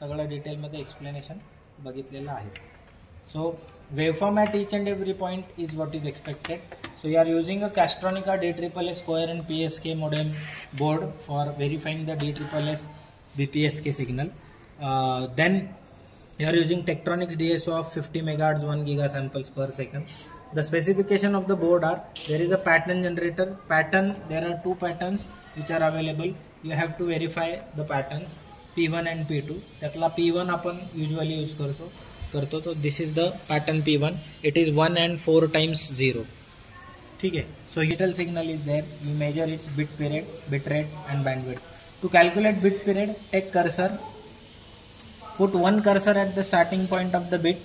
सगळं डिटेलमध्ये एक्सप्लेनेशन बघितलेलं आहे. सो waveform at each and every point is what is expected. So you are using a Castronica DSSS coherent PSK modem board for verifying the DSSS BPSK signal. Then you are using Tektronix DSO of 50 MHz 1 giga samples per second. The specification of the board are, there is a pattern generator. There are two patterns which are available. You have to verify the patterns P1 and P2. त्यातला P1 आपण usually use करतो. तो this is the pattern P1. It is 1 and 4 times 0. ठीक है. So digital signal is there. You measure its bit period, bit rate and bandwidth. To calculate bit period, take cursor, put one cursor at the starting point of the bit,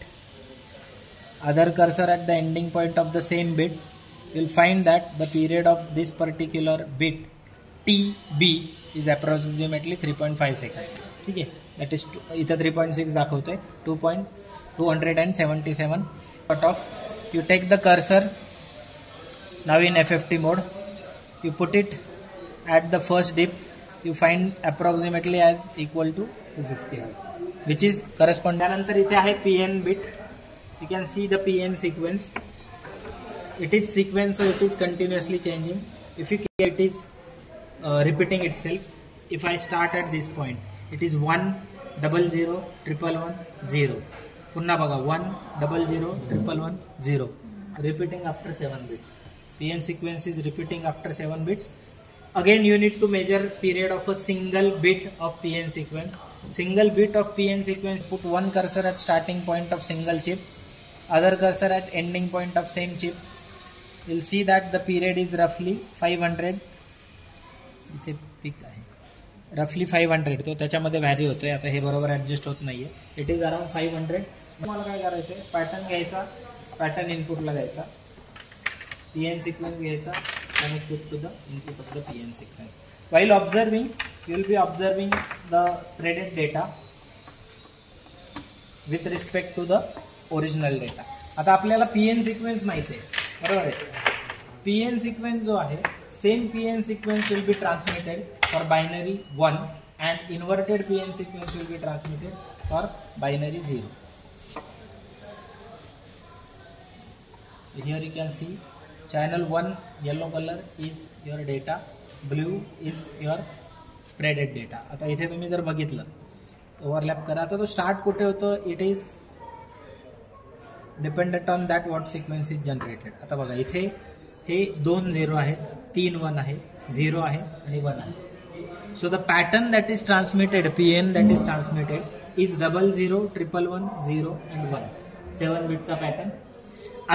other cursor at the ending point of the same bit. You'll find that the period of this particular bit TB is approximately 3.5 seconds. ठीक है. That is इथं 3.6 दाखवतोय. 2.277 cut off. You take the cursor now in FFT mode. You put it at the first dip. You find approximately as equal to 250 hertz which is correspond. त्यानंतर इथे आहे PN bit. You can see the PN sequence. It is sequence, so it is continuously changing. If you it is repeating itself. If I start at this point, it is 1 0 0 1 1 0. पुन्हा बघा 1 0 0 1 1 0. Repeating after 7 bits. PN sequence is repeating after 7 bits. Again you need to measure period of a single bit of PN sequence. Single bit of PN sequence, put one cursor at starting point of single chip, other cursor at ending point of same chip. You'll see that the period is roughly 500. इथे pick आहे रफली 500. तो त्याच्यामध्ये vary होतोय. आता हे बरोबर adjust होत नाहीये. It is around 500. तुम्हाला काय करायचं आहे, पॅटर्न घ्यायचा, पॅटर्न इनपुटला द्यायचा, PN सिक्वेन्स घ्यायचा आणि put to the input of the PN sequence. While observing you will be observing the spreaded data with respect to the original data. आता आपल्याला PN सिक्वेन्स माहिती आहे, बरोबर आहे. PN सिक्वेन्स जो आहे, same PN sequence will be transmitted for binary 1 and inverted PN sequence will be transmitted for binary 0. So here you can see channel 1 yellow color is your data, blue is your spreaded data. आता इथे तुम्ही जर बघितलं overlap करा. आता तो start कुठे होतो, it is dependent on that what sequence is generated. आता बघा इथे हे 2 0 आहेत, 3 1 आहे, 0 आहे आणि 1 आहे. So the pattern that is transmitted, PN that is transmitted is 0 0 1 1 0 and 1. 7 बिटचा pattern.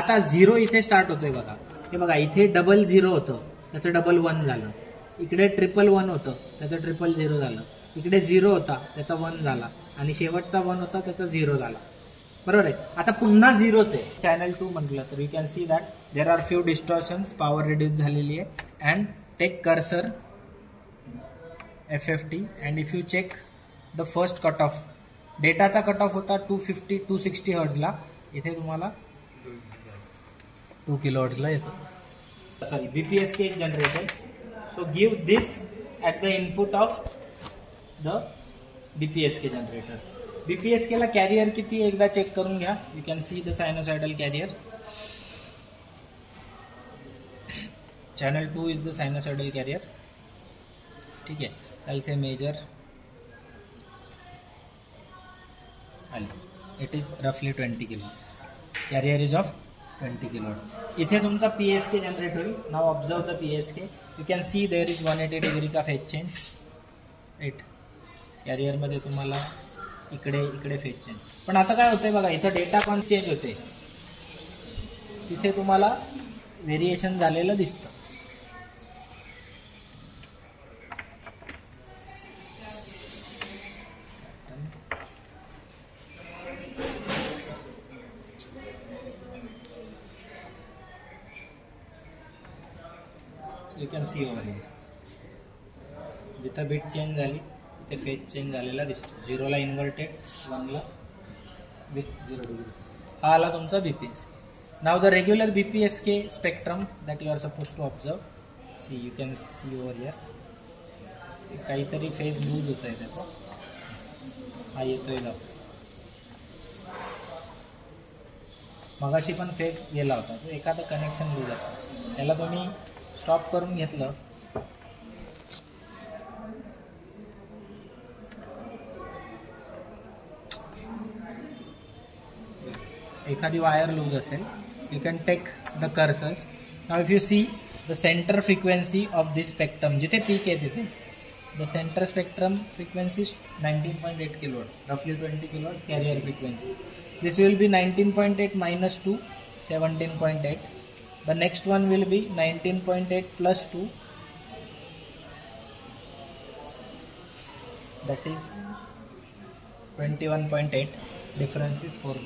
आता 0 इथे स्टार्ट होतोय बघा. हे बघा इथे 0 0 होतं, त्याचं 1 1 झालं. इकडे 1 1 होतं, त्याचं 0 0 झालं. इकडे 0 होता, त्याचा 1 झाला आणि शेवटचा 1 होता, त्याचा 0 झाला. बरोबर आहे. आता पुन्हा 0च आहे. चॅनल 2 म्हटलं तर you can see that there are few distortions, power reduce झालेली आहे. And take cursor FFT and if you check the first cutoff, डेटाचा कट ऑफ होता 260 हर्ट्झला. इथे तुम्हाला 2 किलोहर्ट्झला येतो. Sorry, BPSK generated. So give this at the input of the BPSK generator. BPSK ला कॅरियर किती एकदा चेक करून घ्या. You can see the sinusoidal carrier. Channel 2 is the sinusoidal career. ठीक है. I'll say measure. It is roughly 20 kilo. Carrier is of 20 kilohertz. इथे तुमचा PSK generate होईल. Now observe the PSK. You can see there is 180 degree का phase change. Right. Career मध्ये तुम्हाला इकडे phase change. पण आता काय होतंय बघा, इथं डेटा पण चेंज होते, तिथे तुम्हाला व्हेरिएशन झालेलं दिसतं. You can see over here. जिथं बीट चेंज झाली तिथे फेज चेंज झालेला दिसतो. 0 ला इन्व्हर्टेड, 1 ला विथ 0 डिग्री. हा आला तुमचा BPSK. Now the regular BPSK spectrum that you are suppose to observe. See you can see over here. काहीतरी फेज लूज होत आहे त्याचा. हा येतोय जातो. मगाशी पण फेज गेला होता. तो एखादं कनेक्शन लूज असतं, त्याला तुम्ही स्टॉप करून घेतलं एखादी वायर लूज असेल, you can take the cursors. Now if you see the center frequency of this spectrum, जिथे peak आहे तिथे the center spectrum frequency is 19.8 kilohertz, roughly 20 kilohertz carrier frequency. This will be 19.8 minus 2, 17.8. The next one will be 19.8 plus 2, that is 21.8. Difference is 4.